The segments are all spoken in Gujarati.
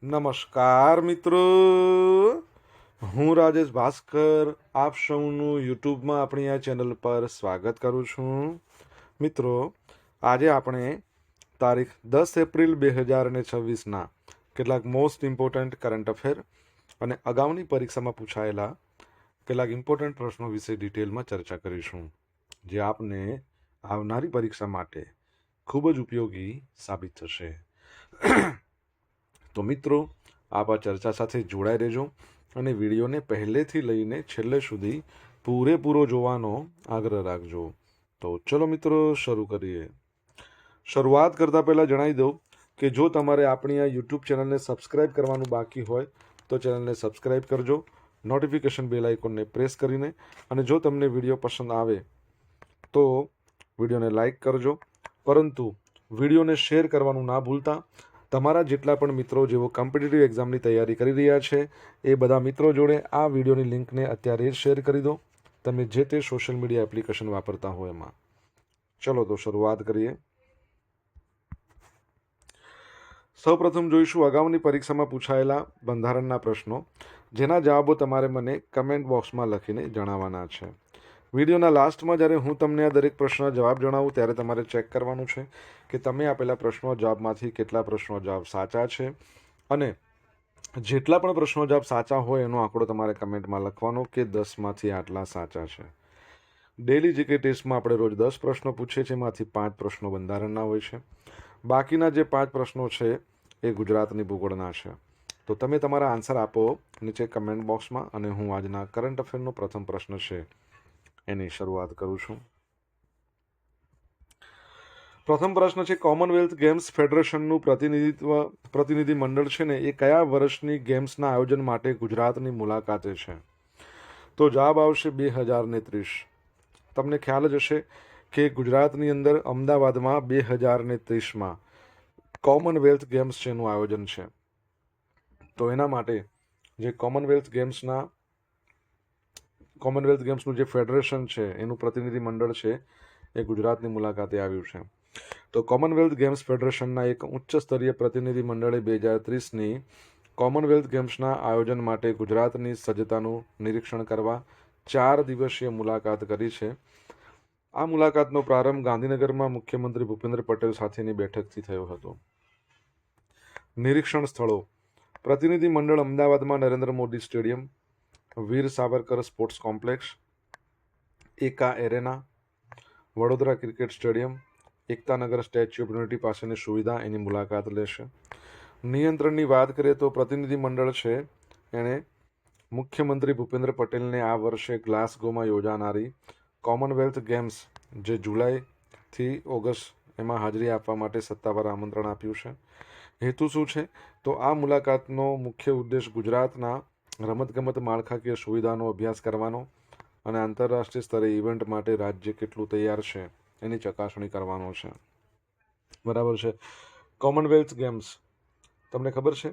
નમસ્કાર મિત્રો, હું રાજેશ ભાસ્કર આપ સૌનું યુટ્યુબમાં આપણી આ ચેનલ પર સ્વાગત કરું છું. મિત્રો, આજે આપણે તારીખ 10 એપ્રિલ 2026ના કેટલાક મોસ્ટ ઇમ્પોર્ટન્ટ કરંટ અફેર અને અગાઉની પરીક્ષામાં પૂછાયેલા કેટલાક ઇમ્પોર્ટન્ટ પ્રશ્નો વિશે ડિટેલમાં ચર્ચા કરીશું, જે આપને આવનારી પરીક્ષા માટે ખૂબ જ ઉપયોગી સાબિત થશે. તો મિત્રો, આપ આ ચર્ચા સાથે જોડાઈ રહેજો અને વિડીયોને પહેલેથી લઈને છેલ્લે સુધી પૂરેપૂરો જોવાનો આગ્રહ રાખજો. તો ચલો મિત્રો, શરૂ કરીએ. શરૂઆત કરતાં પહેલાં જણાવી દઉં કે જો તમારે આપણી આ યુટ્યુબ ચેનલને સબસ્ક્રાઇબ કરવાનું બાકી હોય તો ચેનલને સબસ્ક્રાઇબ કરજો, નોટિફિકેશન બેલ આઇકોનને પ્રેસ કરીને, અને જો તમને વિડીયો પસંદ આવે તો વિડીયોને લાઈક કરજો, પરંતુ વિડીયોને શેર કરવાનું ના ભૂલતા. તમારા જેટલા પણ મિત્રો જેઓ કોમ્પિટિટિવ એક્ઝામની તૈયારી કરી રહ્યા છે એ બધા મિત્રો જોડે આ વિડીયોની લિંકને અત્યારે જ શેર કરી દો, તમે જે તે સોશિયલ મીડિયા એપ્લિકેશન વાપરતા હોય એમાં. ચલો તો શરૂઆત કરીએ. સૌપ્રથમ જોઈશું અગાઉની પરીક્ષામાં પૂછાયેલા બંધારણના પ્રશ્નો, જેના જવાબો તમારે મને કમેન્ટ બોક્સમાં લખીને જણાવવાના છે. વિડીયોના લાસ્ટમાં જ્યારે હું તમને આ દરેક પ્રશ્નના જવાબ જણાવું ત્યારે તમારે ચેક કરવાનું છે કે તમે આપેલા પ્રશ્નો જવાબમાંથી કેટલા પ્રશ્નો જવાબ સાચા છે, અને જેટલા પણ પ્રશ્નો જવાબ સાચા હોય એનો આંકડો તમારે કમેન્ટમાં લખવાનો કે 10માંથી આટલા સાચા છે. ડેલી જીકે ટેસ્ટમાં આપણે રોજ 10 પ્રશ્નો પૂછીએ છીએ, એમાંથી 5 પ્રશ્નો બંધારણના હોય છે. બાકીના જે 5 પ્રશ્નો છે એ ગુજરાતની ભૂગોળના છે. તો તમે તમારા આન્સર આપો નીચે કમેન્ટ બોક્સમાં, અને હું આજના કરંટ અફેરનો પ્રથમ પ્રશ્ન છે એની શરૂઆત કરું છું. પ્રથમ પ્રશ્ન છે, કોમનવેલ્થ ગેમ્સ ફેડરેશનનું પ્રતિનિધિ મંડળ છે ને એ કયા વર્ષની ગેમ્સના આયોજન માટે ગુજરાતની મુલાકાતે છે? તો જવાબ આવશે 2030. તમને ખ્યાલ જ હશે કે ગુજરાતની અંદર અમદાવાદમાં 2030માં કોમનવેલ્થ ગેમ્સ છે એનું આયોજન છે. તો એના માટે જે કોમનવેલ્થ ગેમ્સનું જે ફેડરેશન છે એનું પ્રતિનિધિ મંડળ છે એ ગુજરાતની મુલાકાતે આવ્યું છે. તો કોમનવેલ્થ ગેમ્સ ફેડરેશનના એક ઉચ્ચ સ્તરીય પ્રતિનિધિ મંડળે 2030ની કોમનવેલ્થ ગેમ્સના આયોજન માટે ગુજરાતની સજ્જતાનું નિરીક્ષણ કરવા 4 દિવસીય મુલાકાત કરી છે. આ મુલાકાતનો પ્રારંભ ગાંધીનગરમાં મુખ્યમંત્રી ભૂપેન્દ્ર પટેલ સાથેની બેઠકથી થયો હતો. નિરીક્ષણ સ્થળો: પ્રતિનિધિ મંડળ અમદાવાદમાં Narendra Modi stadium, Veer Savarkar sports complex, Eka arena, Vadodara cricket stadium, Ektanagar statue of unity પાસેની સુવિધા એની મુલાકાત લેશે. નિયંત્રણની વાત કરીએ તો પ્રતિનિધિ મંડળ છે એણે મુખ્યમંત્રી ભૂપેન્દ્ર પટેલને આ વર્ષે ગ્લાસગોમાં યોજાનારી કોમનવેલ્થ ગેમ્સ જે જુલાઈથી ઓગસ્ટ એમાં હાજરી આપવા માટે સત્તાવાર આમંત્રણ આપ્યું છે. હેતુ શું છે? તો આ મુલાકાતનો મુખ્ય ઉદ્દેશ ગુજરાતના રમતગમત માળખાકીય સુવિધાનો અભ્યાસ કરવાનો અને આંતરરાષ્ટ્રીય સ્તરે ઇવેન્ટ માટે રાજ્ય કેટલું તૈયાર છે એની ચકાસણી કરવાનો છે. બરાબર છે. કોમનવેલ્થ ગેમ્સ, તમને ખબર છે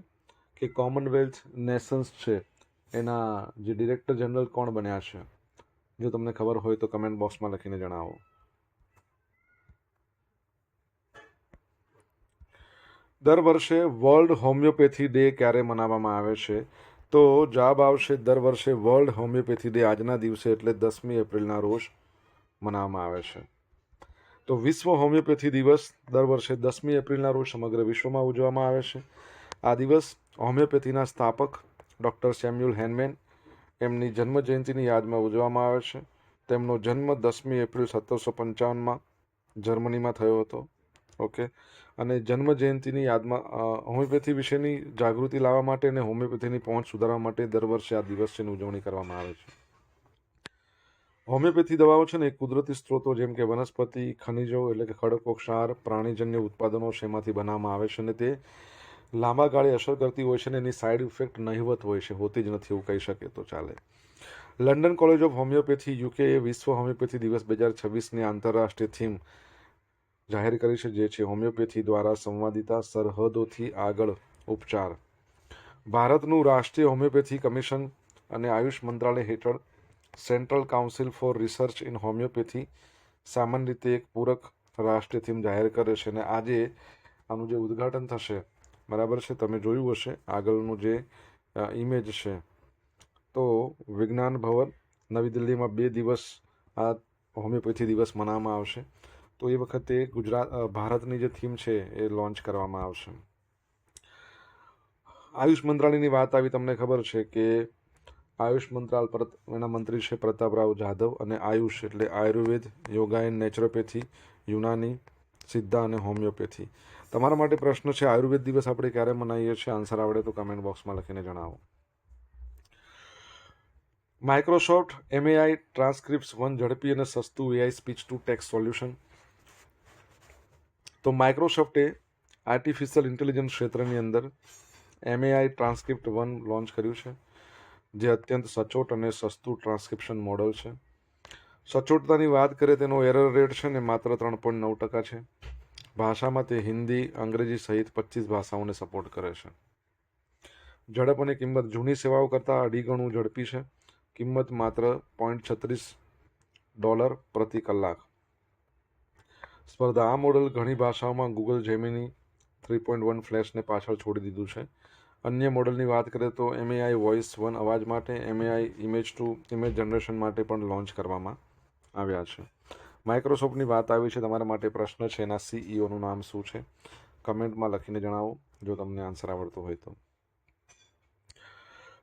કે કોમનવેલ્થ નેશન્સ છે એના જે ડિરેક્ટર જનરલ કોણ બન્યા છે? જો તમને ખબર હોય તો કમેન્ટ બોક્સમાં લખીને જણાવો. દર વર્ષે વર્લ્ડ હોમિયોપેથી ડે ક્યારે મનાવવામાં આવે છે? તો જવાબ આવશે દર વર્ષે વર્લ્ડ હોમિયોપેથી ડે આજના દિવસે એટલે 10મી એપ્રિલના રોજ મનાવવામાં આવે છે. તો વિશ્વ હોમિયોપેથી દિવસ દર વર્ષે 10મી એપ્રિલના રોજ સમગ્ર વિશ્વમાં ઉજવવામાં આવે છે. આ દિવસ હોમિયોપેથીના સ્થાપક ડૉક્ટર સેમ્યુઅલ હેનમેન એમની જન્મજયંતિની યાદમાં ઉજવવામાં આવે છે. તેમનો જન્મ 10મી એપ્રિલ 1755માં જર્મનીમાં થયો હતો. ઓકે, અને જન્મજયંતિની યાદમાં હોમિયોપેથી વિશેની જાગૃતિ લાવવા માટે અને હોમિયોપેથીની પહોંચ સુધારવા માટે દર વર્ષે આ દિવસની ઉજવણી કરવામાં આવે છે. હોમિયોપેથી દવાઓ છે ને એ કુદરતી સ્ત્રોતો જેમ કે વનસ્પતિ, ખનિજો એટલે કે ખડકો, ક્ષાર, પ્રાણીજન્ય ઉત્પાદનો છે એમાંથી બનાવવામાં આવે છે, અને તે લાંબા ગાળે અસર કરતી હોય છે ને એની સાઇડ ઇફેક્ટ નહિવત હોય છે, હોતી જ નથી એવું કહી શકે તો ચાલે. લંડન કોલેજ ઓફ હોમિયોપેથી યુકેએ વિશ્વ હોમિયોપેથી દિવસ 2026ની આંતરરાષ્ટ્રીય થીમ જાહેર કરી છે, જે છે હોમિયોપેથી દ્વારા સંવાદિતા, સરહદોથી આગળ ઉપચાર. ભારતનું રાષ્ટ્રીય હોમિયોપેથી કમિશન અને આયુષ મંત્રાલય હેઠળ central council four research in homeopathy સામાન્ય રીતે એક પૂરક રાષ્ટ્રીય થીમ જાહેર કરે છે, અને આજે આનું જે ઉદ્ઘાટન થશે બરાબર છે, તમે જોયું હશે આગળનું જે ઇમેજ છે. તો વિજ્ઞાન ભવન નવી દિલ્હીમાં 2 દિવસ આ હોમિયોપેથી દિવસ મનાવવામાં આવશે. તો એ વખતે ભારતની જે થીમ છે એ લોન્ચ કરવામાં આવશે. આયુષ મંત્રાલયની વાત આવી, તમને ખબર છે કે આયુષ મંત્રાલય પર એના મંત્રી છે પ્રતાપરાવ જાધવ, અને આયુષ એટલે આયુર્વેદ, યોગા એન્ડ નેચરોપેથી, યુનાની, સિદ્ધા અને હોમિયોપેથી. તમારા માટે પ્રશ્ન છે, આયુર્વેદ દિવસ આપણે ક્યારે મનાવીએ છીએ? આન્સર આવડે તો કમેન્ટ બોક્સમાં લખીને જણાવો. માઇક્રોસોફ્ટ એમએઆઈ ટ્રાન્સક્રિપ્ટ્સ 1 ઝડપી અને સસ્તું AI speech to text solution. તો માઇક્રોસોફ્ટે આર્ટિફિશિયલ ઇન્ટેલિજન્સ ક્ષેત્રની અંદર એમએઆઈ ટ્રાન્સક્રિપ્ટ 1 લોન્ચ કર્યું છે, જે અત્યંત સચોટ અને સસ્તું ટ્રાન્સક્રિપ્શન મોડલ છે. સચોટતાની વાત કરીએ, તેનો એરર રેટ છે ને માત્ર 3.9% છે. ભાષામાં તે હિન્દી, અંગ્રેજી સહિત 25 ભાષાઓને સપોર્ટ કરે છે. ઝડપ અને કિંમત જૂની સેવાઓ કરતાં 2.5 ગણું ઝડપી છે. કિંમત માત્ર $0.36 પ્રતિ કલાક. સ્પર્ધા: આ મોડલ ઘણી ભાષાઓમાં ગૂગલ જેમિની 3.1 ફ્લેશને પાછળ છોડી દીધું છે. અન્ય મોડલની વાત કરીએ તો એમએઆઈ વોઇસ 1 અવાજ માટે, એમએઆઈ ઇમેજ ટુ ઇમેજ જનરેશન માટે પણ લોન્ચ કરવામાં આવ્યા છે. માઇક્રોસોફ્ટની વાત આવી છે, તમારા માટે પ્રશ્ન છે, એના સીઈઓનું નામ શું છે? કમેન્ટમાં લખીને જણાવો જો તમને આન્સર આવડતો હોય તો.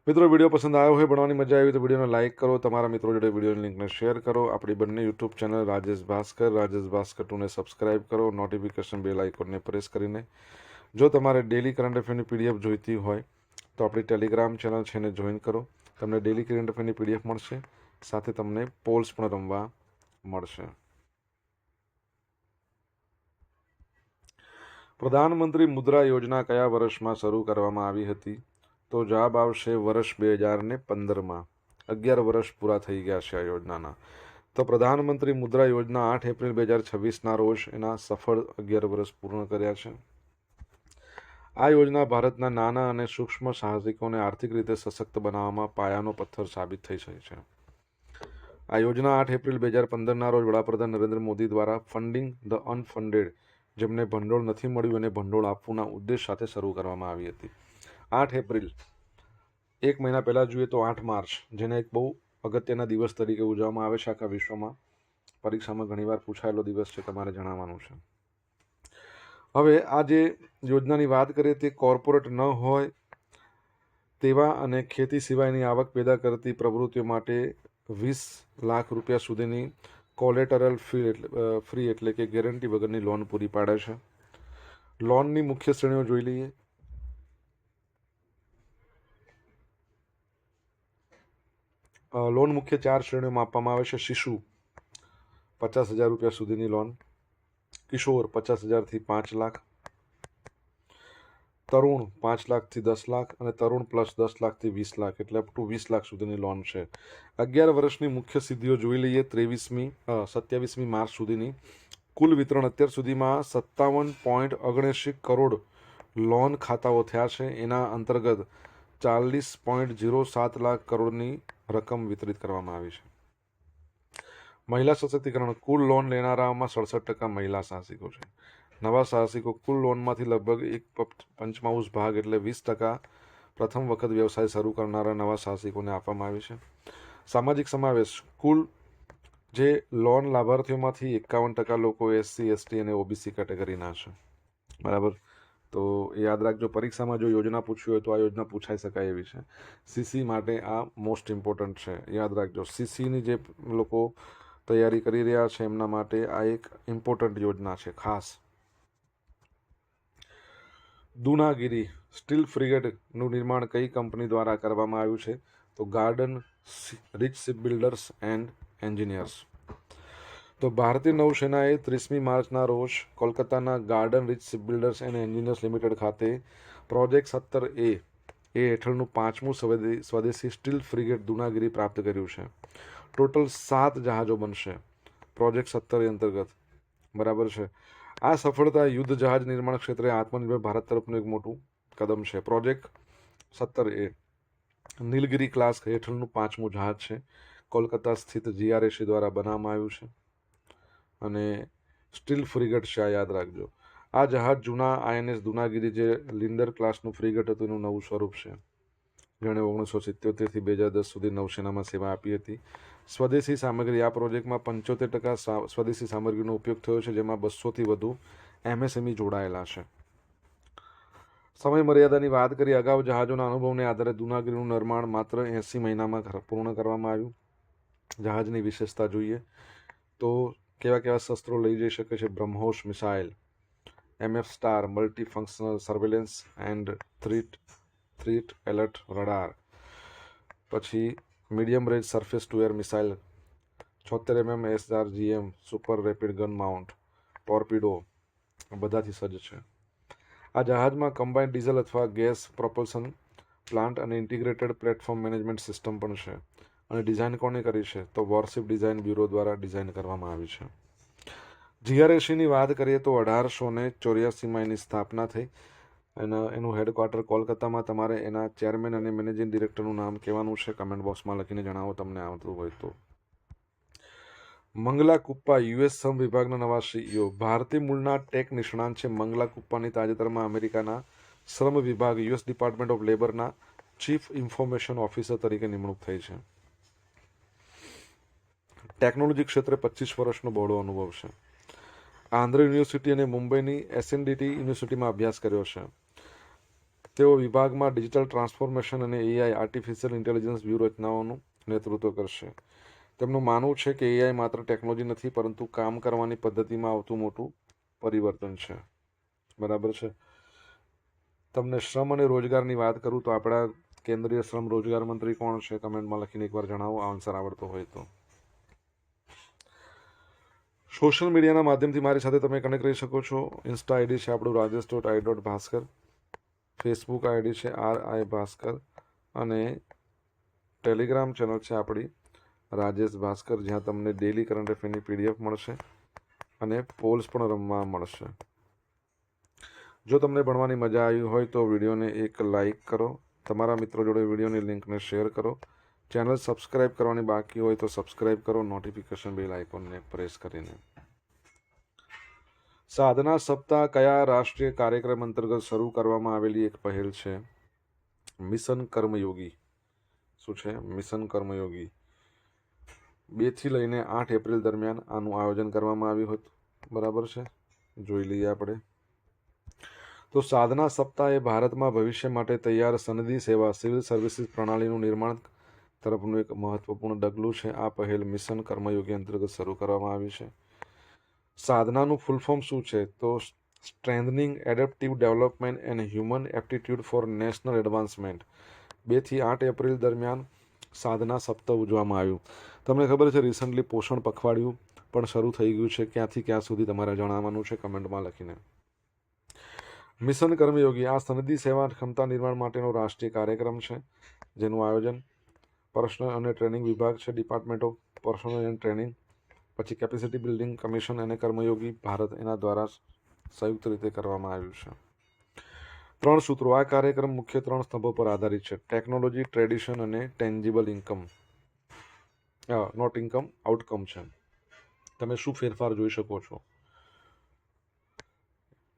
મિત્રો, વિડીયો પસંદ આવ્યો હોય, ભણવાની મજા આવી તો વિડીયોને લાઇક કરો, તમારા મિત્રો જોડે વિડીયોની લિંકને શેર કરો. આપણી બંને યુટ્યુબ ચેનલ રાજેશ ભાસ્કર 2ને સબસ્ક્રાઇબ કરો, નોટિફિકેશન બેલ આઇકોનને પ્રેસ કરીને. જો તમારે ડેલી કરંટ અફેરની પીડીએફ જોઈતી હોય તો આપણી ટેલિગ્રામ ચેનલ છે એને જોઈન કરો. તમને ડેલી કરંટ અફેરની પીડીએફ મળશે, સાથે તમને પોલ્સ પણ રમવા મળશે. પ્રધાનમંત્રી મુદ્રા યોજના કયા વર્ષમાં શરૂ કરવામાં આવી હતી? તો જવાબ આવશે વર્ષ 2015માં. 11 વર્ષ પૂરા થઈ ગયા છે આ યોજનાના. તો પ્રધાનમંત્રી મુદ્રા યોજના 8 એપ્રિલ 2026ના રોજ એના સફળ 11 વર્ષ પૂર્ણ કર્યા છે. આ યોજના ભારતના નાના અને સૂક્ષ્મ સાહસિકોને આર્થિક રીતે સશક્ત બનાવવામાં પાયાનો પથ્થર સાબિત થઈ છે. આ યોજના 8 એપ્રિલ 2015ના રોજ વડાપ્રધાન નરેન્દ્ર મોદી દ્વારા ફંડિંગ ધ અનફંડેડ, જેમને ભંડોળ નથી મળ્યું અને ભંડોળ આપવાના ઉદ્દેશ સાથે શરૂ કરવામાં આવી હતી. 8 એપ્રિલ, એક મહિના પહેલાં જોઈએ તો 8 માર્ચ, જેને એક બહુ અગત્યના દિવસ તરીકે ઉજવવામાં આવે છે આખા વિશ્વમાં. પરીક્ષામાં ઘણીવાર પૂછાયેલો દિવસ છે, તમારે જણાવવાનું છે. હવે આ જે યોજનાની વાત કરીએ તે કોર્પોરેટ ન હોય તેવા અને ખેતી સિવાયની આવક પેદા કરતી પ્રવૃત્તિઓ માટે 20 લાખ રૂપિયા સુધીની કોલેટરલ ફ્રી એટલે કે ગેરંટી વગરની લોન પૂરી પાડે છે. લોનની મુખ્ય શ્રેણીઓ જોઈ લઈએ. લોન મુખ્ય 4 શ્રેણીઓમાં આપવામાં આવે છે. શિશુ 50,000 રૂપિયા સુધીની લોન, કિશોર 50,000થી 5 લાખ, તરુણ 5 લાખથી 10 લાખ અને તરુણ પ્લસ 10 લાખથી 20 લાખ, એટલે અપ ટુ 20 લાખ સુધીની લોન છે. 11 વર્ષની મુખ્ય સિદ્ધિઓ જોઈ લઈએ. 27મી માર્ચ સુધીની કુલ વિતરણ અત્યાર સુધીમાં 57.79 કરોડ લોન ખાતાઓ થયા છે. એના અંતર્ગત 40.07 લાખ કરોડની રકમ વિતરિત કરવામાં આવી છે. મહિલા સશક્તિકરણ: કુલ લોન લેનારાઓમાં 67% મહિલા સાહસિકો છે. નવા સાહસિકો: કુલ લોનમાંથી લગભગ 1/5 ભાગ એટલે 20% પ્રથમ વખત વ્યવસાય શરૂ કરનારા નવા સાહસિકોને આપવામાં આવી છે. સામાજિક સમાવેશ: કુલ જે લોન લાભાર્થીઓમાંથી 51% લોકો SC, ST અને OBC કેટેગરીના છે. બરાબર, તો યાદ રાખજો, પરીક્ષામાં જો યોજના પૂછવી હોય તો આ યોજના પૂછાઈ શકાય એવી છે. CC માટે આ મોસ્ટ ઇમ્પોર્ટન્ટ છે, યાદ રાખજો. CCની જે લોકો તૈયારી કરી રહ્યા છે એમના માટે આ એક ઇમ્પોર્ટન્ટ યોજના છે ખાસ. દૂનાગીરી સ્ટીલ ફ્રિગેટનું નિર્માણ કઈ કંપની દ્વારા કરવામાં આવ્યું છે? તો Garden Reach shipbuilders and engineers. તો ભારતીય નૌસેનાએ 30મી માર્ચના રોજ કોલકાતાના Garden Reach shipbuilders and engineers limited ખાતે પ્રોજેક્ટ 17A હેઠળનું 5મું સ્વદેશી સ્ટીલ ફ્રિગેટ દૂનાગીરી પ્રાપ્ત કર્યું છે. ટોટલ 7 જહાજો બનશે પ્રોજેક્ટ 17A અંતર્ગત. બરાબર છે. આ સફળતા યુદ્ધ જહાજ નિર્માણ ક્ષેત્રે આત્મનિર્ભર ભારત તરફનું એક મોટું કદમ છે. પ્રોજેક્ટ 17A નીલગિરી ક્લાસ હેઠળનું 5મું જહાજ છે. કોલકાતા સ્થિત GRSC દ્વારા બનાવવામાં આવ્યું છે અને સ્ટીલ ફ્રિગેટ છે, આ યાદ રાખજો. આ જહાજ જૂના INS દુનાગીરી જે લિન્ડર ક્લાસનું ફ્રીગેટ હતું એનું નવું સ્વરૂપ છે, જેણે 1977 થી 2010 સુધી નૌસેનામાં સેવા આપી હતી. સ્વદેશી સામગ્રી, આ પ્રોજેક્ટમાં 75% સ્વદેશી સામગ્રીનો ઉપયોગ થયો છે, જેમાં 200થી વધુ MSME જોડાયેલા છે. સમય મર્યાદાની વાત કરીએ. અગાઉ જહાજોના અનુભવને આધારે દુનાગીરીનું નિર્માણ માત્ર 80 મહિનામાં પૂર્ણ કરવામાં આવ્યું. જહાજની વિશેષતા જોઈએ તો કેવા કેવા શસ્ત્રો લઈ જઈ શકે છે: BrahMos missile, MF star multi functional surveillance and threat alert radar, પછી medium range surface to air missile 76 mm SRGM super rapid gun mount, torpedo બધાથી સજ્જ છે. આ જહાજમાં કમ્બાઇન્ડ ડીઝલ અથવા ગેસ પ્રોપલ્શન પ્લાન્ટ અને ઇન્ટિગ્રેટેડ પ્લેટફોર્મ મેનેજમેન્ટ સિસ્ટમ પણ છે. અને ડિઝાઇન કોણે કરી છે? તો વોરશિપ ડિઝાઇન બ્યુરો દ્વારા ડિઝાઇન કરવામાં આવી છે. GRACની વાત કરીએ તો 1884માં એની સ્થાપના થઈ. એનું હેડક્વાર્ટર કોલકાતામાં. તમારે એના ચેરમેન અને મેનેજિંગ ડિરેક્ટરનું નામ કહેવાનું છે. કમેન્ટ બોક્સમાં લખીને જણાવો તમને આવતું હોય તો. મંગલા કુપ્પા US શ્રમ વિભાગના નવા CEO. ભારતીય મૂળના ટેક નિષ્ણાંત છે મંગલા કુપ્પાની તાજેતરમાં અમેરિકાના શ્રમ વિભાગ US ડિપાર્ટમેન્ટ ઓફ લેબરના ચીફ ઇન્ફોર્મેશન ઓફિસર તરીકે નિમણૂક થઈ છે. ટેકનોલોજી ક્ષેત્રે 25 વર્ષનો બહોળો અનુભવ છે. આંધ્ર યુનિવર્સિટી અને મુંબઈની SNDT યુનિવર્સિટીમાં અભ્યાસ કર્યો છે. તેઓ વિભાગમાં ડિજિટલ ટ્રાન્સફોર્મેશન અને AI આર્ટિફિશિયલ ઇન્ટેલિજન્સ વ્યૂહરચનાઓનું નેતૃત્વ કરશે. તેમનું માનવું છે કે AI માત્ર ટેકનોલોજી નથી, પરંતુ કામ કરવાની પદ્ધતિમાં આવતું મોટું પરિવર્તન છે. બરાબર છે. તમને શ્રમ અને રોજગારની વાત કરું તો આપણા કેન્દ્રીય શ્રમ રોજગાર મંત્રી કોણ છે? કમેન્ટમાં લખીને એકવાર જણાવો આન્સર આવડતો હોય તો. સોશિયલ મીડિયાના માધ્યમથી મારી સાથે તમે કનેક્ટ રહી શકો છો. ઇન્સ્ટા આઈડી છે આપણું rajesh.i.bhaskar, ફેસબુક આઈડી છે RI ભાસ્કર, અને ટેલિગ્રામ ચેનલ છે આપણી રાજેશ ભાસ્કર, જ્યાં તમને ડેલી કરંટ અફેરની PDF મળશે અને પોલ્સ પણ રમવા મળશે. જો તમને ભણવાની મજા આવી હોય તો વિડીયોને એક લાઇક કરો, તમારા મિત્રો જોડે વિડીયોની લિંકને શેર કરો. ચેનલ સબસ્ક્રાઇબ કરવાની બાકી હોય તો સબસ્ક્રાઇબ કરો, નોટિફિકેશન બેલ આઇકોનને પ્રેસ કરીને. સાધના સપ્તાહ કયા રાષ્ટ્રીય કાર્યક્રમ અંતર્ગત શરૂ કરવામાં આવેલી એક પહેલ છે? મિશન કર્મયોગી. શું છે? મિશન કર્મયોગી. 2 થી લઈને 8 એપ્રિલ દરમિયાન આનું આયોજન કરવામાં આવ્યું હતું. બરાબર છે, જોઈ લઈએ આપણે. તો સાધના સપ્તાહ એ ભારતમાં ભવિષ્ય માટે તૈયાર સનદી સેવા સિવિલ સર્વિસીસ પ્રણાલીનું નિર્માણ તરફનું એક મહત્વપૂર્ણ ડગલું છે. આ પહેલ મિશન કર્મયોગી અંતર્ગત શરૂ કરવામાં આવી છે. સાધનાનું ફૂલ ફોર્મ શું છે? તો strengthening adaptive development and human aptitude for national advancement. 2 થી 8 એપ્રિલ દરમિયાન સાધના સપ્તાહ ઉજવવામાં આવ્યું. તમને ખબર છે રિસન્ટલી પોષણ પખવાડિયું પણ શરૂ થઈ ગયું છે. ક્યાંથી ક્યાં સુધી તમારે જણાવવાનું છે કમેન્ટમાં લખીને. મિશન કર્મયોગી આ સનદી સેવા ક્ષમતા નિર્માણ માટેનો રાષ્ટ્રીય કાર્યક્રમ છે, જેનું આયોજન પર્સનલ અને ટ્રેનિંગ વિભાગ છે, department of personal and training, પછી કેપેસિટી બિલ્ડિંગ કમિશન અને કર્મયોગી ભારત એના દ્વારા સંયુક્ત રીતે કરવામાં આવ્યું છે. 3 સૂત્રો. આ કાર્યક્રમ મુખ્ય 3 સ્તંભો પર આધારિત છે: ટેકનોલોજી, ટ્રેડિશન અને tangible income. Not income, outcome છે. તમે શું ફેરફાર જોઈ શકો છો?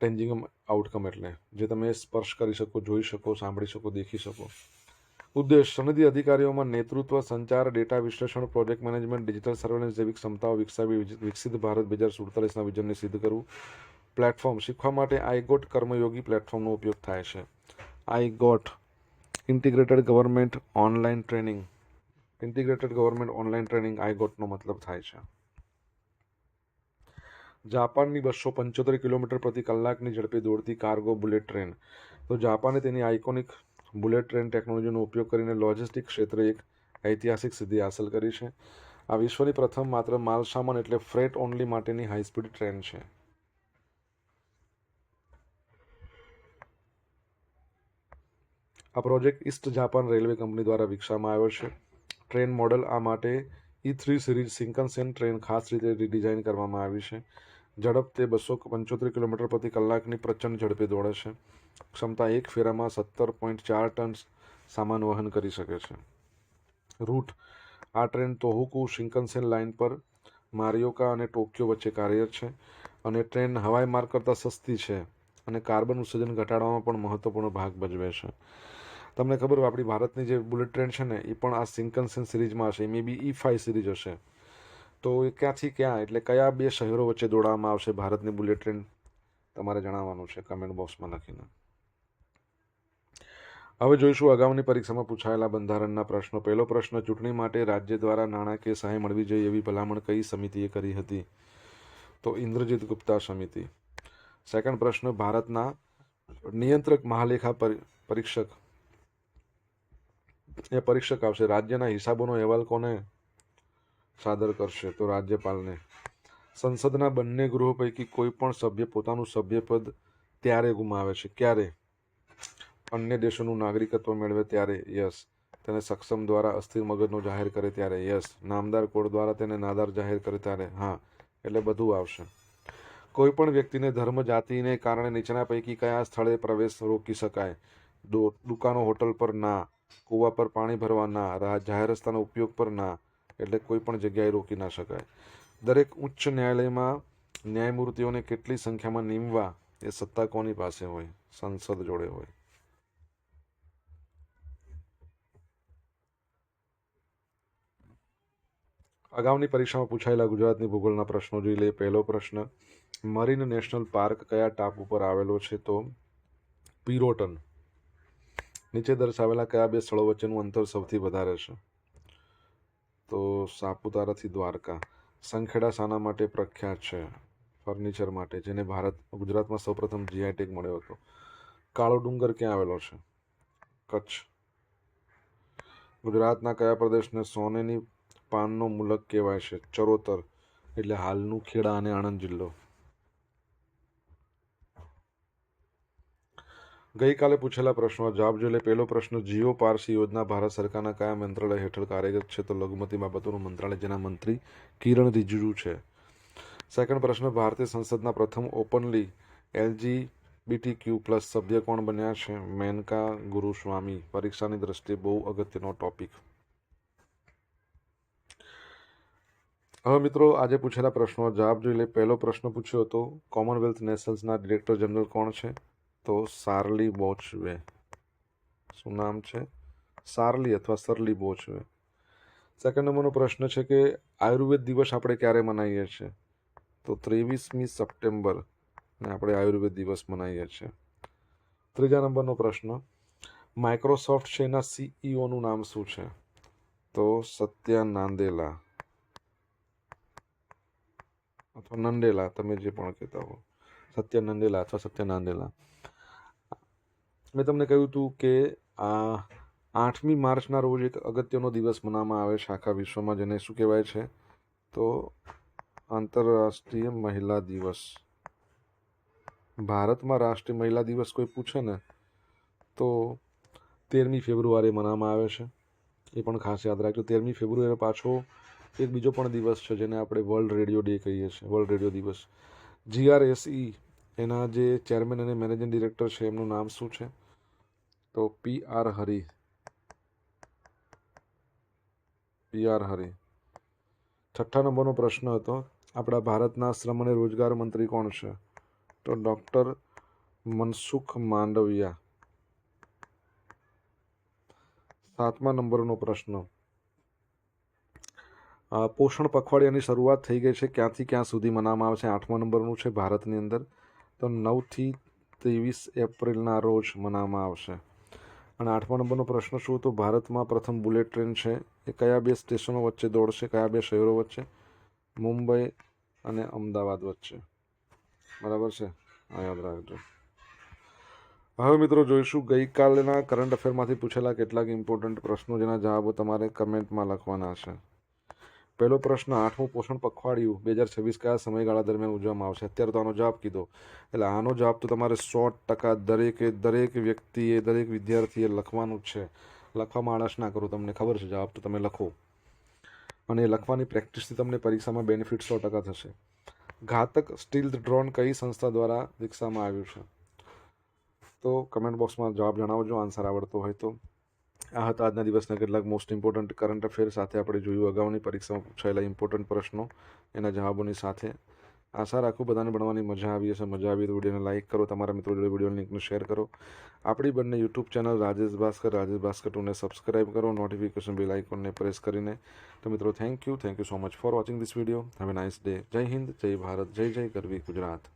ટેન્જિબલ આઉટકમ એટલે જે તમે સ્પર્શ કરી શકો, જોઈ શકો, સાંભળી શકો, દેખી શકો. ઉદ્દેશ: સનદી અધિકારીઓમાં નેતૃત્વ, સંચાર, ડેટા વિશ્લેષણ, પ્રોજેક્ટ મેનેજમેન્ટ, ડિજિટલ સર્વેલન્સ જેવી ક્ષમતાઓ વિકસાવી વિકસિત ભારત 2047ના વિઝનને સિદ્ધ કરવું. પ્લેટફોર્મ: શીખવા માટે આઈગોટ કર્મયોગી પ્લેટફોર્મનો ઉપયોગ થાય છે. IGOT integrated government online training. Integrated government online training આઈગોટનો મતલબ થાય છે. જાપાનની 275 કિલોમીટર પ્રતિ કલાકની ઝડપે દોડતી કાર્ગો બુલેટ ટ્રેન. તો જાપાને તેની આઇકોનિક બુલેટ ટ્રેન ટેકનોલોજીનો ઉપયોગ કરીને લોજિસ્ટિક ક્ષેત્રે એક ઐતિહાસિક સિદ્ધિ હાંસલ કરી છે. આ વિશ્વની પ્રથમ માત્ર માલસામાન એટલે ફ્રેટ ઓનલી માટેની હાઈસ્પીડ ટ્રેન છે. આ project East Japan railway company દ્વારા વિકસાવવામાં આવ્યો છે. ટ્રેન મોડલ આ માટે E3 સિરીઝ શિંકનસેન ટ્રેન ખાસ રીતે ડિઝાઇન કરવામાં આવી છે. ઝડપ તે 275 કિલોમીટર પ્રતિ કલાકની પ્રચંડ ઝડપે દોડે છે. ક્ષમતા એક ફેરામાં 17.4 ટન સામાન વહન કરી શકે છે. રૂટ: આ ટ્રેન તોહોકુ શિંકનસેન લાઇન પર મારિયોકા અને ટોક્યો વચ્ચે કાર્યરત છે. અને ટ્રેન હવાઈ માર્ગ કરતાં સસ્તી છે અને કાર્બન ઉત્સર્જન ઘટાડવામાં પણ મહત્વપૂર્ણ ભાગ ભજવે છે. તમને ખબર હોય આપણી ભારતની જે બુલેટ ટ્રેન છે ને એ પણ આ શિંકનસેન સિરીઝમાં હશે, મે બી E5 સિરીઝ હશે. તો એ ક્યાંથી ક્યાં એટલે કયા બે શહેરો વચ્ચે દોડાવવામાં આવશે ભારતની બુલેટ ટ્રેન, તમારે જણાવવાનું છે કમેન્ટ બોક્સમાં લખીને. હવે જોઈશું અગાઉની પરીક્ષામાં પૂછાયેલા બંધારણના પ્રશ્નો. પહેલો પ્રશ્ન, ચૂંટણી માટે રાજ્ય દ્વારા નાણાકીય સહાય મળવી જોઈએ એવી ભલામણ કઈ સમિતિએ કરી હતી? તો ઇન્દ્રજીત ગુપ્તા સમિતિ. સેકન્ડ પ્રશ્ન, ભારતના નિયંત્રક મહાલેખા પરીક્ષક આવશે, રાજ્યના હિસાબોનો અહેવાલ કોને સાદર કરશે? તો રાજ્યપાલને. સંસદના બંને ગૃહો પૈકી કોઈ પણ સભ્ય પોતાનું સભ્યપદ ત્યારે ગુમાવે છે, ક્યારે? અન્ય દેશોનું નાગરિકત્વ મેળવે ત્યારે, યસ. તેને સક્ષમ દ્વારા અસ્થિર મગજનો જાહેર કરે ત્યારે, યસ. નામદાર કોડ દ્વારા તેને નાદાર જાહેર કરે ત્યારે, હા. એટલે બધું આવશે. કોઈ પણ વ્યક્તિને ધર્મ જાતિને કારણે નીચેના પૈકી કયા સ્થળે પ્રવેશ રોકી શકાય? દુકાનો હોટલ પર ના, કૂવા પર પાણી ભરવા ના, જાહેર રસ્તાનો ઉપયોગ પર ના. એટલે કોઈ પણ જગ્યાએ રોકી ના શકાય. દરેક ઉચ્ચ ન્યાયાલયમાં ન્યાયમૂર્તિઓને કેટલી સંખ્યામાં નીમવા એ સત્તા કોની પાસે હોય? સંસદ જોડે હોય. અગાઉની પરીક્ષામાં પૂછાયેલા ગુજરાતની ભૂગોળના પ્રશ્નો જોઈ લે. પહેલો પ્રશ્ન, મરીન નેશનલ પાર્ક કયા ટાપુ પર આવેલો છે? તો પિરોટન. નીચે દર્શાવેલા કયા બે સ્થળો વચ્ચેનું અંતર સૌથી વધારે છે? તો સાપુતારાથી દ્વારકા. સંખેડા શાના માટે પ્રખ્યાત છે? ફર્નિચર માટે, જેને ગુજરાતમાં સૌપ્રથમ GI ટેગ મળ્યો હતો. કાળો ડુંગર ક્યાં આવેલો છે? કચ્છ. ગુજરાતના કયા પ્રદેશને સોનેની પાનનો મુલક કહેવાય છે? ચરોતર, એટલે હાલનું ખેડા અને આણંદ જિલ્લો. ગઈકાલે પૂછેલા પ્રશ્નો જવાબ જોઈ લે. પહેલો પ્રશ્ન, જીઓ પારસી યોજના ભારત સરકારના કયા મંત્રાલય હેઠળ કાર્યરત છે? તો લઘુમતી બાબતોનું મંત્રાલય, જેના મંત્રી કિરણ રિજિજુ છે. સેકન્ડ પ્રશ્ન, ભારતીય સંસદના પ્રથમ ઓપનલી LGBTQ+ સભ્ય કોણ બન્યા છે? મેનકા ગુરુસ્વામી. પરીક્ષાની દ્રષ્ટિએ બહુ અગત્યનો ટોપિક. હવે મિત્રો, આજે પૂછેલા પ્રશ્નો જવાબ જોઈ લે. પહેલો પ્રશ્ન પૂછ્યો હતો, કોમનવેલ્થ નેશન્સના ડિરેક્ટર જનરલ કોણ છે? તો સાર્લી બોચવે. શું નામ છે? સાર્લી અથવા સરલી બોચવે. સેકન્ડ નંબરનો પ્રશ્ન છે કે આયુર્વેદ દિવસ આપણે ક્યારે મનાવીએ છીએ? તો 23મી સપ્ટેમ્બર ને આપણે આયુર્વેદ દિવસ મનાવીએ છીએ. ત્રીજા નંબરનો પ્રશ્ન, માઇક્રોસોફ્ટ છે એના CEOનું નામ શું છે? તો સત્યા નાદેલા અથવા નંદેલા, તમે જે પણ કહેતા હો. સત્ય નંદેલા અથવા સત્ય નાદેલા. મેં તમને કહ્યું હતું કે આ 8મી માર્ચના રોજ એક અગત્યનો દિવસ મનાવવામાં આવે છે આખા વિશ્વમાં, જેને શું કહેવાય છે? તો આંતરરાષ્ટ્રીય મહિલા દિવસ. ભારતમાં રાષ્ટ્રીય મહિલા દિવસ કોઈ પૂછે ને તો 13મી ફેબ્રુઆરી મનાવવામાં આવે છે. એ પણ ખાસ યાદ રાખજો. 13મી ફેબ્રુઆરી પાછો એક બીજો પણ દિવસ છે જેને આપણે વર્લ્ડ રેડિયો ડે કહીએ છીએ, વર્લ્ડ રેડિયો દિવસ. GRSE એના જે ચેરમેન અને મેનેજિંગ ડિરેક્ટર છે એમનું નામ શું છે? તો PR હરી. PR હરી. છઠ્ઠા નંબરનો પ્રશ્ન હતો, આપણા ભારતના શ્રમ અને રોજગાર મંત્રી કોણ છે? તો ડૉક્ટર મનસુખ માંડવિયા. 7મા નંબરનો પ્રશ્ન, પોષણ પખવાડિયાની શરૂઆત થઈ ગઈ છે, ક્યાંથી ક્યાં સુધી મનાવવામાં આવે છે? 8મા નંબરનું છે ભારતની અંદર. તો 9થી 23 એપ્રિલના રોજ મનાવવામાં આવશે. અને 8મા નંબરનો પ્રશ્ન શું હતો? ભારતમાં પ્રથમ બુલેટ ટ્રેન છે એ કયા બે સ્ટેશનો વચ્ચે દોડશે? કયા બે શહેરો વચ્ચે? મુંબઈ અને અમદાવાદ વચ્ચે. બરાબર છે, આ યાદ રાખજો. હવે મિત્રો જોઈશું ગઈકાલના કરંટ અફેરમાંથી પૂછેલા કેટલાક ઇમ્પોર્ટન્ટ પ્રશ્નો, જેના જવાબો તમારે કમેન્ટમાં લખવાના છે. પહેલો પ્રશ્ન, 8મું પોષણ પખવાડિયું 2026 કયા સમયગાળા દરમિયાન ઉજવવામાં આવશે? અત્યારે તો આનો જવાબ કીધો, એટલે આનો જવાબ તો તમારે 100% દરેક વ્યક્તિએ, દરેક વિદ્યાર્થીએ લખવાનું જ છે. લખવામાં આળસ ના કરો, તમને ખબર છે જવાબ તો તમે લખો. અને લખવાની પ્રેક્ટિસથી તમને પરીક્ષામાં બેનિફિટ 100% થશે. ઘાતક સ્ટીલ્થ ડ્રોન કઈ સંસ્થા દ્વારા વિકસાવવામાં આવ્યું છે? તો કમેન્ટ બોક્સમાં જવાબ જણાવજો, આન્સર આવડતો હોય તો. આ હતા આજના દિવસના કેટલાક મોસ્ટ ઇમ્પોર્ટન્ટ કરંટ અફેર સાથે આપણે જોયું અગાઉની પરીક્ષામાં પૂછાયેલા ઇમ્પોર્ટન્ટ પ્રશ્નો એના જવાબોની સાથે. આશા રાખું બધાને ભણવાની મજા આવી હશે. મજા આવી તો વિડીયોને લાઇક કરો, તમારા મિત્રો જોડે વિડીયો લિંકને શેર કરો. આપણી બંને યુટ્યુબ ચેનલ રાજેશ ભાસ્કર 2ને સબસ્ક્રાઈબ કરો, નોટિફિકેશન બેલ આઇકોનને પ્રેસ કરીને. તો મિત્રો thank you so much for watching this video. Have a nice day. જય હિન્દ, જય ભારત, જય જય ગરવી ગુજરાત.